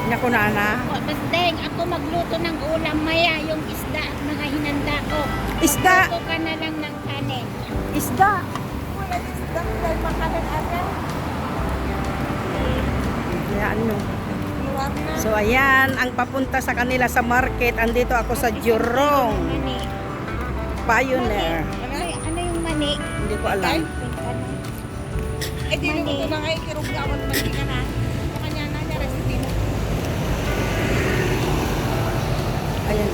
Naku nana. Basteng, ako magluto ng ulam maya, yung isda at mga hinanda ko. Isda. Magluto ka na lang ng kanin. Isda. Wala isda, dahil makanan agad. Yan no. Luwag na. So ayan, ang papunta sa kanila sa market. Andito ako sa Jurong Mani. Pioneer. Ano yung mani? Hindi ko alam. Eh, di mo ito na kayo, kiruggawan mani ka na. Ito kanya na, na recipe mo. Ayan.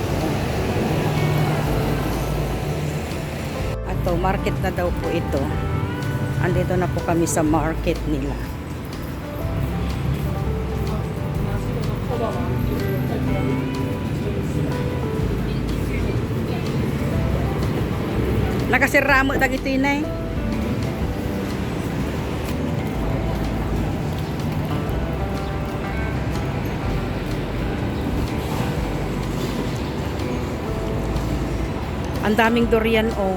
Ato, market na daw po ito. Andito na po kami sa market nila. Nakasiramo dagito inay. Ang daming durian oh.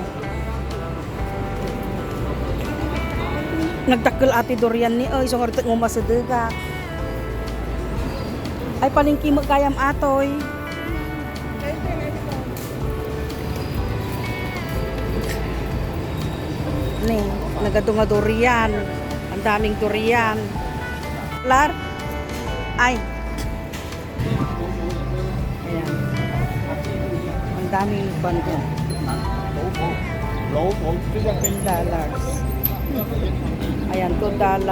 Nagdakkel ati durian ni oh, isang orto mo masadega. Ay palingki mo kayam atoy. Ni, nagadunga durian. Ang daming durian. Lar. Ay. Ayan. Ang daming bando. $2. Ayan, $2, $3.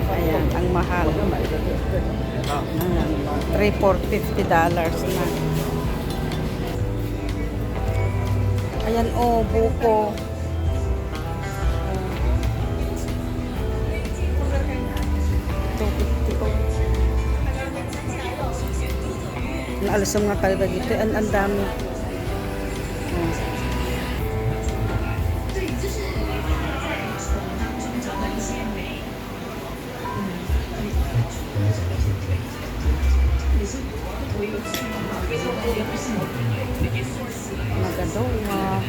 Ayan, ang mahal. Ayan, $3, $4, $50 na. Ayan, oh, buko. Naalasam nga talaga dito. Ang dami. Oh. Magadowa.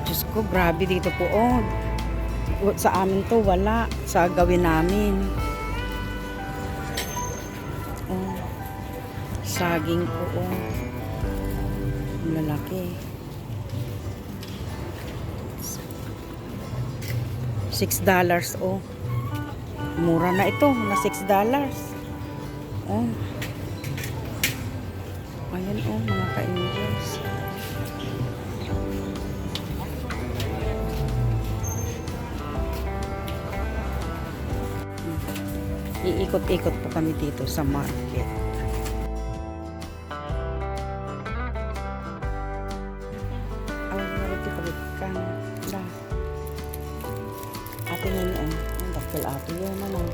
Diyos ko, grabe dito po. Oh, sa amin to, wala. Sa gawin namin. Oh, saging po. Oh, lalaki. $6. Oh, mura na ito. Na $6. Oh, ayan oh, mga ka-Indians. Iikot-ikot po kami dito sa market. Ang marami pagkakang na. Ate ngayon ang dakil ato yan. Manong.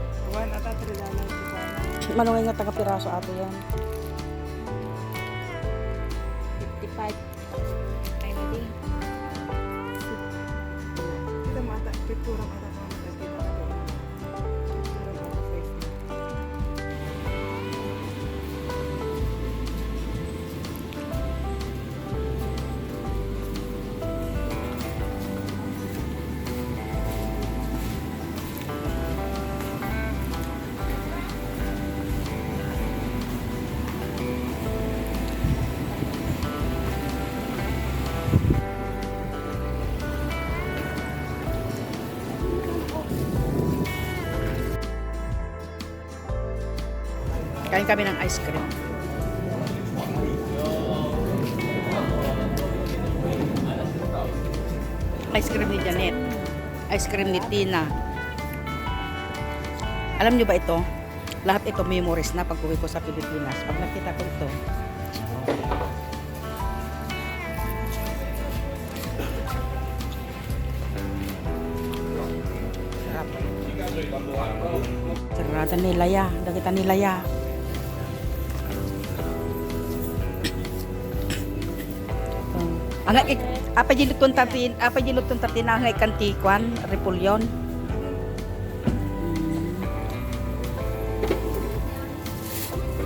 Manong nga taga-piraso ato yan. 55. Ay, hindi. Kita mata, picture mata ko. Kain kami ng ice cream. ice cream ni Janet. Ice cream ni Tina. Alam nyo ba ito? Lahat ito memories na pag uwi ko sa Pilipinas. Pag nakita ko ito. Sarap. Sarada nila ya. Dagita nila ya. Ang apa jilutun tatin ang kantikwan repulyon.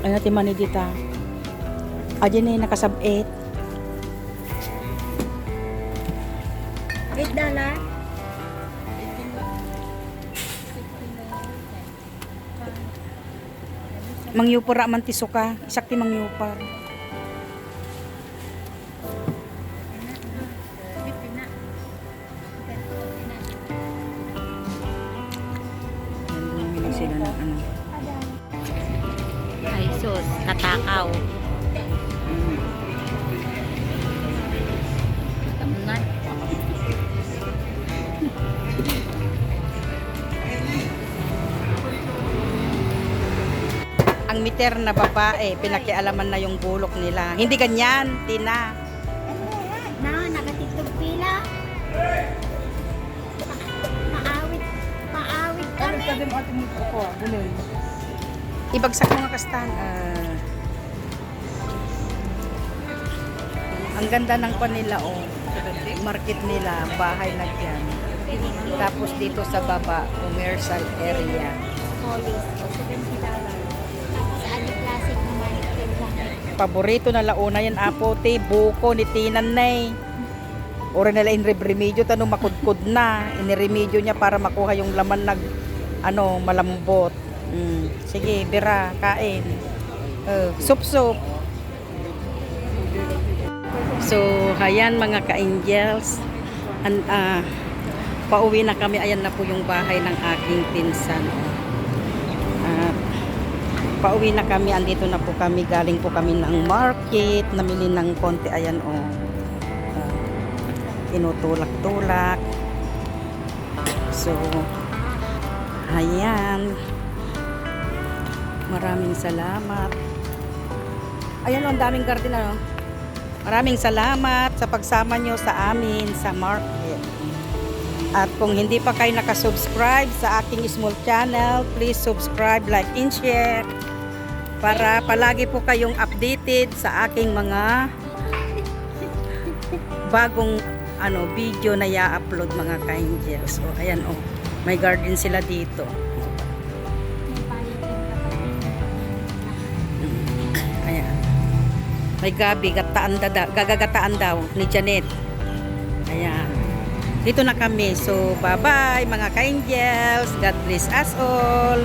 Ano ti mani dita? Aja ni nakasabit. $8. Mangyupara man ti suka, isak ti mangyupar. Bumili sila ng ano. Ay, sus, katakaw. Tamunan. Ang miter na babae, pinakialaman na yung bulok nila. Hindi ganyan, Tina. Na, nakatiktok pila. Paawit kami. Sabi mo ating ako, buloy. Ibagsak mo nga kastan. Ang ganda ng panila, oh. Market nila, bahay na dyan. Tapos dito sa baba, commercial area. Police, $70. Tapos Ali Classic naman, Paborito na launa yan, apote, buko ni Tinan na eh. Ora nila inremedyo, tanong makudkod na. Iniremedyo niya para makuha yung laman nag, malambot. Sige, bira, kain. Sup-sup. So, ayan mga ka-angels. Pauwi na kami. Ayan na po yung bahay ng aking pinsan. Pauwi na kami. Andito na po kami. Galing po kami ng market. Namili ng konti. Ayan o. Tinutulak-tulak. So, ayan. Maraming salamat. Ayan o, ang daming garden ano. Maraming salamat sa pagsama nyo sa amin sa market. At kung hindi pa kayo nakasubscribe sa aking small channel, please subscribe, like, and share para palagi po kayong updated sa aking mga bagong video na i-upload mga ka-angels. So, ayan o, may garden sila dito. Ayan. May gabi, gagagataan daw ni Janet. Ayan. Dito na kami. So, bye-bye mga ka-angels. God bless us all.